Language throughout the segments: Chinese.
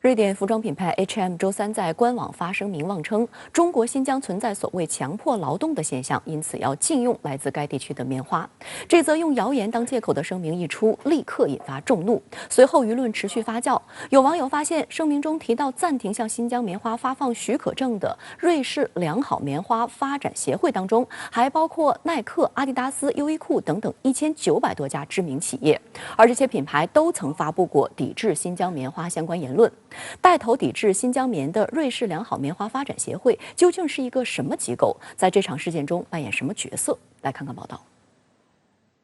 瑞典服装品牌 H&M 周三在官网发声明妄称，中国新疆存在所谓强迫劳动的现象，因此要禁用来自该地区的棉花。这则用谣言当借口的声明一出，立刻引发众怒。随后舆论持续发酵，有网友发现声明中提到暂停向新疆棉花发放许可证的瑞士良好棉花发展协会当中，还包括耐克、阿迪达斯、优衣库等等1900多家知名企业，而这些品牌都曾发布过抵制新疆棉花相关言论。带头抵制新疆棉的瑞士良好棉花发展协会究竟是一个什么机构？在这场事件中扮演什么角色？来看看报道。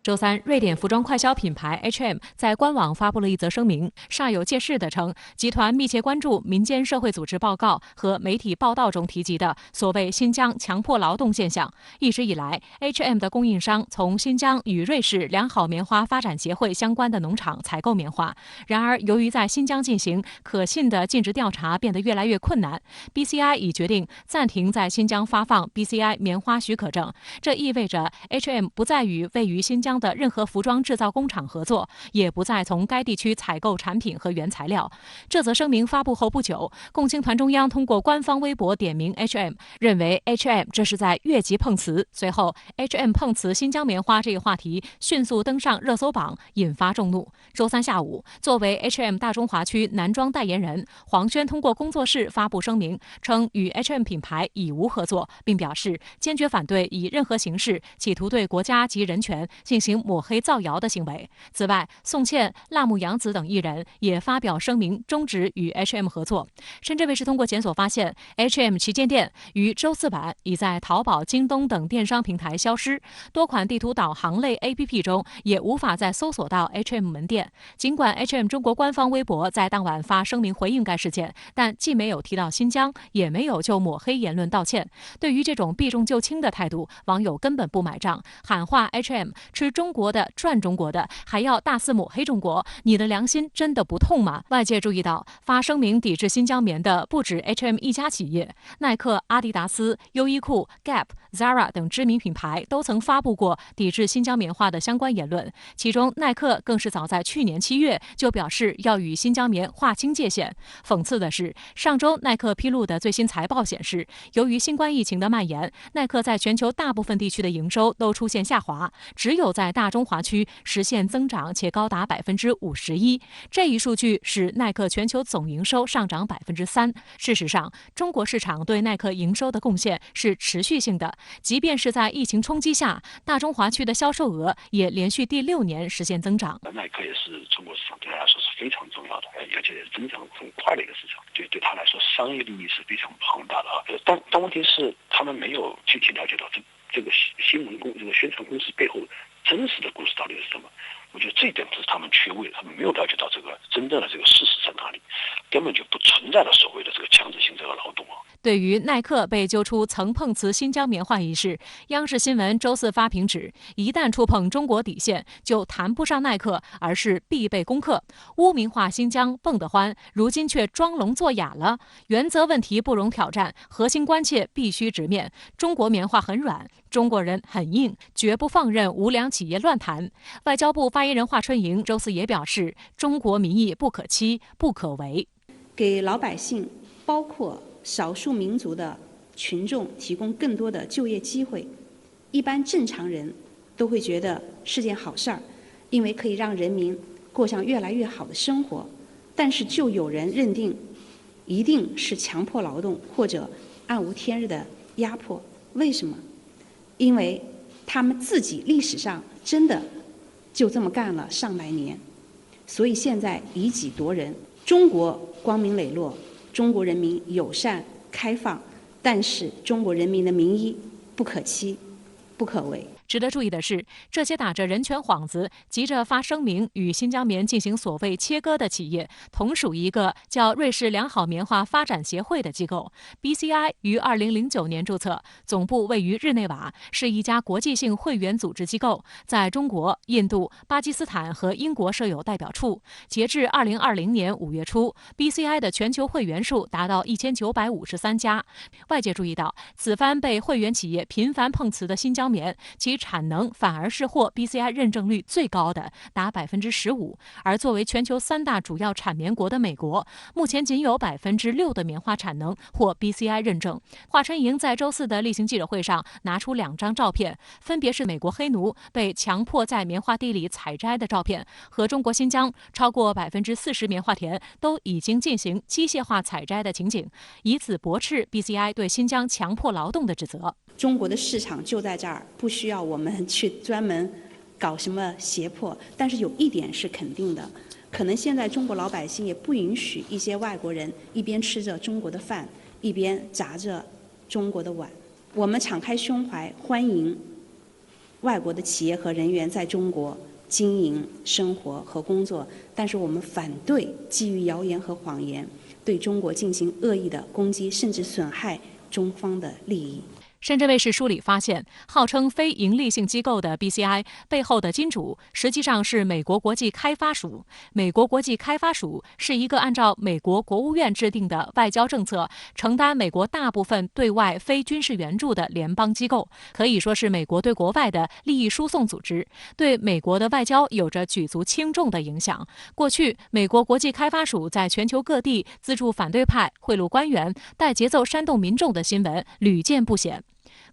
周三，瑞典服装快消品牌 H&M 在官网发布了一则声明，煞有介事地称，集团密切关注民间社会组织报告和媒体报道中提及的所谓新疆强迫劳动现象。一直以来 ，H&M 的供应商从新疆与瑞士良好棉花发展协会相关的农场采购棉花。然而，由于在新疆进行可信的尽职调查变得越来越困难 ，BCI 已决定暂停在新疆发放 BCI 棉花许可证。这意味着 H&M 不再与位于新疆的任何服装制造工厂合作，也不再从该地区采购产品和原材料。这则声明发布后不久，共青团中央通过官方微博点名 H&M， 认为 H&M 这是在越级碰瓷。随后 H&M 碰瓷新疆棉花这一话题迅速登上热搜榜，引发众怒。周三下午，作为 H&M 大中华区男装代言人，黄轩通过工作室发布声明，称与 H&M 品牌已无合作，并表示坚决反对以任何形式企图对国家及人权进行抹黑造谣的行为。此外，宋茜、辣目洋子等艺人也发表声明，终止与 H&M 合作。深圳卫视通过检索发现 ，H&M 旗舰店于周四晚已在淘宝、京东等电商平台消失，多款地图导航类 APP 中也无法再搜索到 H&M 门店。尽管 H&M 中国官方微博在当晚发声明回应该事件，但既没有提到新疆，也没有就抹黑言论道歉。对于这种避重就轻的态度，网友根本不买账，喊话 H&M 吃中国的赚中国的，还要大肆抹黑中国，你的良心真的不痛吗？外界注意到，发声明抵制新疆棉的不止 H&M 一家企业，耐克、阿迪达斯、优衣库、Gap、Zara 等知名品牌都曾发布过抵制新疆棉花的相关言论。其中，耐克更是早在去年7月就表示要与新疆棉划清界限。讽刺的是，上周耐克披露的最新财报显示，由于新冠疫情的蔓延，耐克在全球大部分地区的营收都出现下滑，只有在大中华区实现增长，且高达51%。这一数据使耐克全球总营收上涨3%。事实上，中国市场对耐克营收的贡献是持续性的，即便是在疫情冲击下，大中华区的销售额也连续第6年实现增长。耐克也是中国市场对他来说是非常重要的，而且增长很快的一个市场，对他来说商业利益是非常庞大的。但问题是，他们没有具体了解到这个新闻这个宣传公司背后真实的故事到底是什么。我觉得这一点是他们缺位，他们没有了解到这个真正的这个事实在哪里，根本就不存在了所谓的这个强制性这个劳动啊。对于耐克被揪出曾碰瓷新疆棉花一事，央视新闻周四发评指，一旦触碰中国底线，就谈不上耐克，而是必备功课。污名化新疆蹦得欢，如今却装聋作哑了。原则问题不容挑战，核心关切必须直面。中国棉花很软，中国人很硬，绝不放任无良企业乱谈。外交部发言人华春莹周四也表示，中国民意不可欺，不可为，给老百姓，包括少数民族的群众提供更多的就业机会，一般正常人都会觉得是件好事儿，因为可以让人民过上越来越好的生活。但是就有人认定一定是强迫劳动或者暗无天日的压迫。为什么？因为他们自己历史上真的就这么干了上百年，所以现在以己夺人。中国光明磊落，中国人民友善开放，但是中国人民的民意不可欺，不可为。值得注意的是，这些打着人权幌子、急着发声明与新疆棉进行所谓切割的企业，同属一个叫瑞士良好棉花发展协会的机构。BCI 于2009年注册，总部位于日内瓦，是一家国际性会员组织机构，在中国、印度、巴基斯坦和英国设有代表处。截至2020年5月初 ，BCI 的全球会员数达到1953家。外界注意到，此番被会员企业频繁碰瓷的新疆棉，其产能反而是获 BCI 认证率最高的，达15%。而作为全球3大主要产棉国的美国，目前仅有6%的棉花产能获 BCI 认证。华春莹在周4的例行记者会上拿出2张照片，分别是美国黑奴被强迫在棉花地里采摘的照片，和中国新疆超过40%棉花田都已经进行机械化采摘的情景，以此驳斥 BCI 对新疆强迫劳动的指责。中国的市场就在这儿，不需要我们去专门搞什么胁迫。但是有一点是肯定的，可能现在中国老百姓也不允许一些外国人一边吃着中国的饭，一边砸着中国的碗。我们敞开胸怀欢迎外国的企业和人员在中国经营、生活和工作，但是我们反对基于谣言和谎言对中国进行恶意的攻击，甚至损害中方的利益。深圳卫视梳理发现，号称非营利性机构的 BCI 背后的金主实际上是美国国际开发署。美国国际开发署是一个按照美国国务院制定的外交政策，承担美国大部分对外非军事援助的联邦机构，可以说是美国对国外的利益输送组织，对美国的外交有着举足轻重的影响。过去，美国国际开发署在全球各地资助反对派、贿赂官员、带节奏煽动民众的新闻屡见不鲜。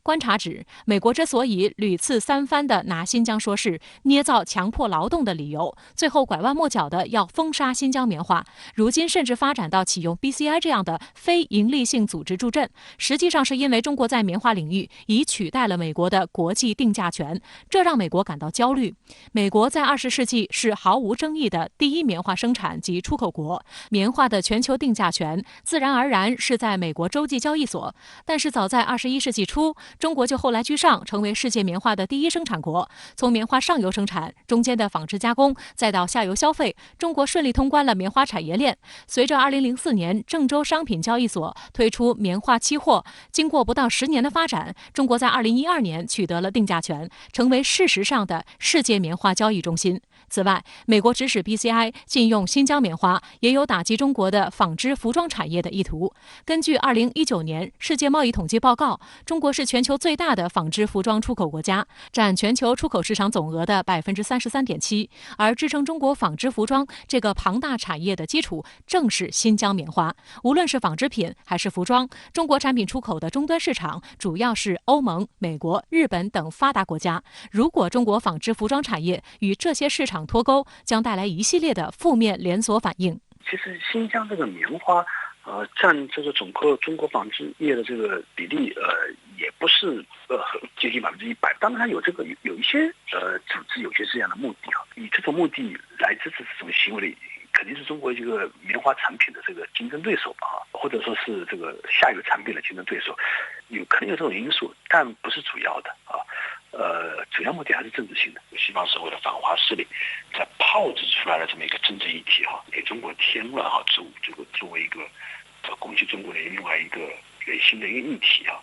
观察指，美国之所以屡次三番地拿新疆说事，捏造强迫劳动的理由，最后拐弯抹角的要封杀新疆棉花，如今甚至发展到启用 BCI 这样的非营利性组织助阵，实际上是因为中国在棉花领域已取代了美国的国际定价权，这让美国感到焦虑。美国在20世纪是毫无争议的第一棉花生产及出口国，棉花的全球定价权自然而然是在美国洲际交易所，但是早在21世纪初，中国就后来居上，成为世界棉花的第一生产国。从棉花上游生产、中间的纺织加工，再到下游消费，中国顺利通关了棉花产业链。随着2004年郑州商品交易所推出棉花期货，经过不到10年的发展，中国在2012年取得了定价权，成为事实上的世界棉花交易中心。此外，美国指使 BCI 禁用新疆棉花，也有打击中国的纺织服装产业的意图。根据2019年世界贸易统计报告，中国是全球最大的纺织服装出口国家，占全球出口市场总额的33.7%。而支撑中国纺织服装这个庞大产业的基础，正是新疆棉花。无论是纺织品还是服装，中国产品出口的终端市场主要是欧盟、美国、日本等发达国家。如果中国纺织服装产业与这些市场脱钩，将带来一系列的负面连锁反应。其实新疆这个棉花，占这个整个中国纺织业的这个比例，也不是接近100%。当然，它有一些组织有些这样的目的啊，以这种目的来支持这种行为的，肯定是中国这个棉花产品的这个竞争对手吧，或者说是这个下游产品的竞争对手，可能有这种因素，但不是主要的啊。主要目的还是政治性的，西方社会的反华势力在炮制出来的这么一个政治议题哈，给中国添乱哈，作为一个攻击中国的另外一个新的一个议题啊。